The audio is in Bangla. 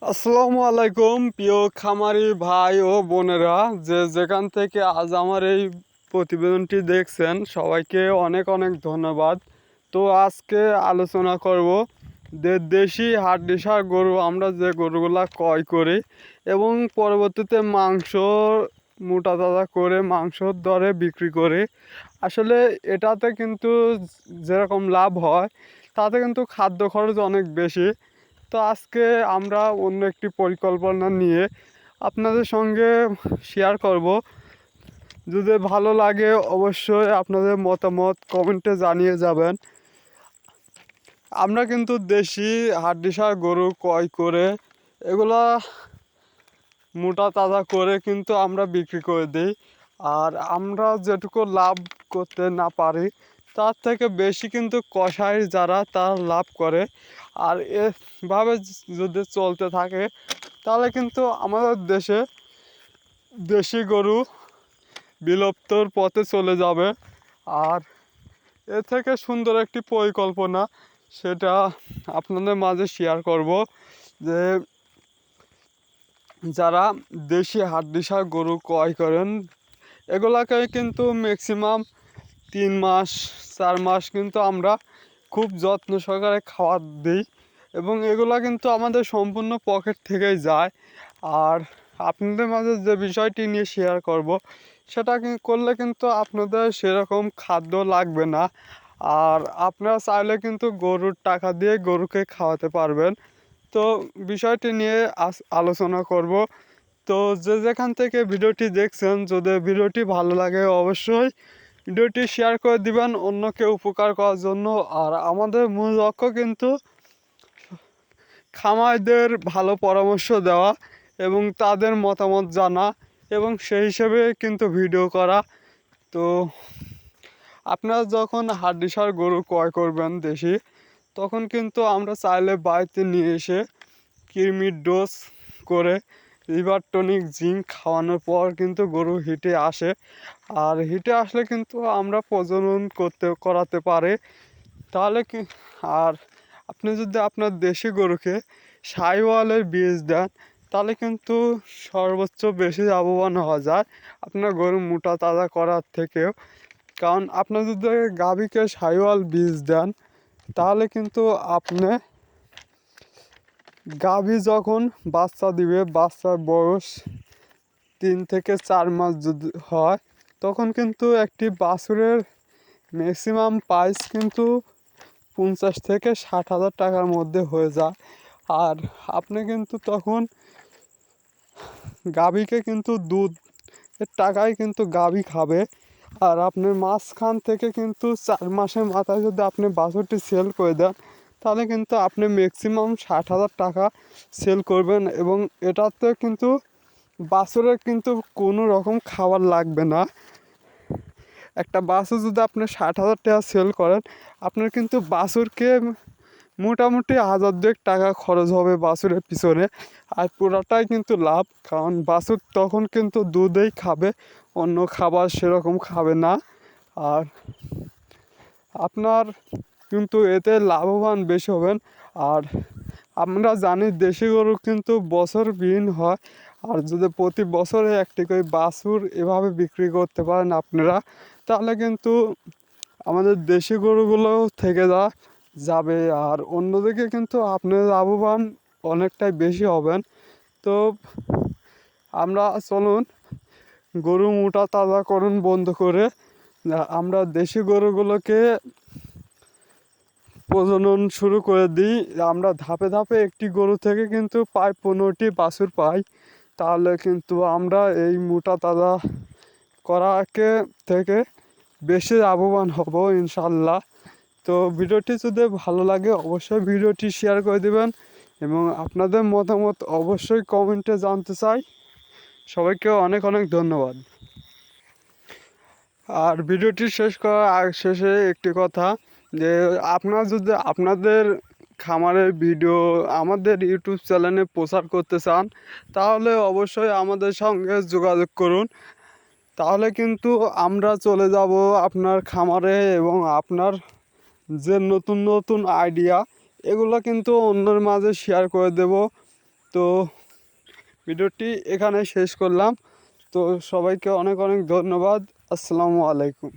আসসালামু আলাইকুম প্রিয় খামারি ভাই ও বোনেরা, যে যেখান থেকে আজ আমার এই প্রতিবেদনটি দেখছেন সবাইকে অনেক অনেক ধন্যবাদ। তো আজকে আলোচনা করব যে দেশি হাড্ডিসার গরু আমরা যে গরুগুলা ক্রয় করি এবং পরবর্তীতে মাংস মোটা তাজা করে মাংসর দরে বিক্রি করি। আসলে এটাতে কিন্তু যেরকম লাভ হয় তাতে কিন্তু খাদ্য খরচ অনেক বেশি। তো আজকে আমরা অন্য একটি পরিকল্পনা নিয়ে আপনাদের সঙ্গে শেয়ার করব। যদি ভালো লাগে অবশ্যই আপনাদের মতামত কমেন্টে জানিয়ে যাবেন। আমরা কিন্তু দেশি হাড্ডিসার গরু ক্রয় করে এগুলা মোটা তাজা করে কিন্তু আমরা বিক্রি করে দিই। আর আমরা যেটুকু লাভ করতে না পারি তার থেকে বেশি কিন্তু কসাই যারা তারা লাভ করে। আর এভাবে যদি চলতে থাকে তাহলে কিন্তু আমাদের দেশে দেশি গরু বিলুপ্তর পথে চলে যাবে। আর এ থেকে সুন্দর একটি পরিকল্পনা, সেটা আপনাদের মাঝে শেয়ার করব। যে যারা দেশি হাড্ডিসার গরু ক্রয় করেন এগুলাকে কিন্তু ম্যাক্সিমাম 3 মাস 4 মাস কিন্তু আমরা খুব যত্ন সহকারে খাবার দিই এবং এগুলা কিন্তু আমাদের সম্পূর্ণ পকেট থেকেই যায়। আর আপনাদের মাঝে যে বিষয়টি নিয়ে শেয়ার করব সেটা করলে কিন্তু আপনাদের সেরকম খাদ্য লাগবে না। আর আপনারা চাইলে কিন্তু গরুর টাকা দিয়ে গরুকে খাওয়াতে পারবেন। তো বিষয়টি নিয়ে আলোচনা করব। তো যে যেখান থেকে ভিডিওটি দেখছেন, যদি ভিডিওটি ভালো লাগে অবশ্যই ভিডিওটি শেয়ার করে দিবেন অন্যকে উপকার করার জন্য। আর আমাদের মূল লক্ষ্য কিন্তু খামারদের ভালো পরামর্শ দেওয়া এবং তাদের মতামত জানা এবং সেই হিসেবে কিন্তু ভিডিও করা। তো আপনারা যখন হাড্ডিসার গরু ক্রয় করবেন দেশি, তখন কিন্তু আমরা চাইলে বাড়িতে নিয়ে এসে কৃমির ডোজ করে লিভার টনিক জিঙ্ক খাওয়ানোর পর কিন্তু গরু হিটে আসে। আর হিটে আসলে কিন্তু আমরা প্রজনন করাতে পারে। তাহলে কি, আর আপনি যদি আপনার দেশি গরুকে সাহিওয়ালের বীজ দেন তাহলে কিন্তু সর্বোচ্চ বেশি লাভবান হওয়া যায় আপনার গরু মোটা তাজা করার থেকেও। কারণ আপনি যদি গাভীকে সাহিওয়াল বীজ দেন তাহলে কিন্তু আপনি গাভী যখন বাচ্চা দিবে, বাচ্চার বয়স 3 থেকে 4 মাস যদি হয়, তখন কিন্তু একটি বাছুরের ম্যাক্সিমাম প্রাইস কিন্তু 50 থেকে 60 হাজার টাকার মধ্যে হয়ে যায়। আর আপনি কিন্তু তখন গাভীকে কিন্তু দুধ এর টাকায় কিন্তু গাভী খাবে। আর আপনার মাঝখান থেকে কিন্তু 4 মাসের মাথায় যদি আপনি বাছুরটি সেল করে দেন তাহলে কিন্তু আপনি ম্যাক্সিমাম 60 হাজার টাকা সেল করবেন। এবং এটাতে কিন্তু বাছুরের কিন্তু কোনো রকম খাবার লাগবে না। একটা বাছুর যদি আপনি 60 হাজার টাকা সেল করেন, আপনার কিন্তু বাছুরকে মোটামুটি 1,000 টাকা খরচ হবে বাছুরের পিছনে। আর পুরাটাই কিন্তু লাভ, কারণ বাছুর তখন কিন্তু দুধেই খাবে, অন্য খাবার সেরকম খাবে না। আর আপনার কিন্তু এতে লাভবান বেশি হবেন। আর আমরা জানি দেশি গরু কিন্তু বছরবিহীন হয়। আর যদি প্রতি বছরে একটি করে বাছুর এভাবে বিক্রি করতে পারেন আপনারা, তাহলে কিন্তু আমাদের দেশি গরুগুলো থেকে যাবে। আর অন্যদিকে কিন্তু আপনি লাভবান অনেকটাই বেশি হবেন। তো আমরা চলুন গরু মোটা তাজাকরণ বন্ধ করে আমরা দেশি গরুগুলোকে প্রজনন শুরু করে দিই। আমরা ধাপে ধাপে একটি গরু থেকে কিন্তু প্রায় 15টি বাছুর পাই। তাহলে কিন্তু আমরা এই মোটা তাজা করাকে থেকে বেশি লাভবান হব ইনশাল্লাহ। তো ভিডিওটি যদি ভালো লাগে অবশ্যই ভিডিওটি শেয়ার করে দেবেন এবং আপনাদের মতামত অবশ্যই কমেন্টে জানতে চাই। সবাইকে অনেক অনেক ধন্যবাদ। আর ভিডিওটি শেষ করার শেষে একটি কথা, যে আপনারা যদি আপনাদের খামারের ভিডিও আমাদের ইউটিউব চ্যানেলে প্রচার করতে চান তাহলে অবশ্যই আমাদের সঙ্গে যোগাযোগ করুন। তাহলে কিন্তু আমরা চলে যাব আপনার খামারে এবং আপনার যে নতুন নতুন আইডিয়া এগুলো কিন্তু অন্যের মাঝে শেয়ার করে দেব। তো ভিডিওটি এখানে শেষ করলাম। তো সবাইকে অনেক অনেক ধন্যবাদ। আসসালামু আলাইকুম।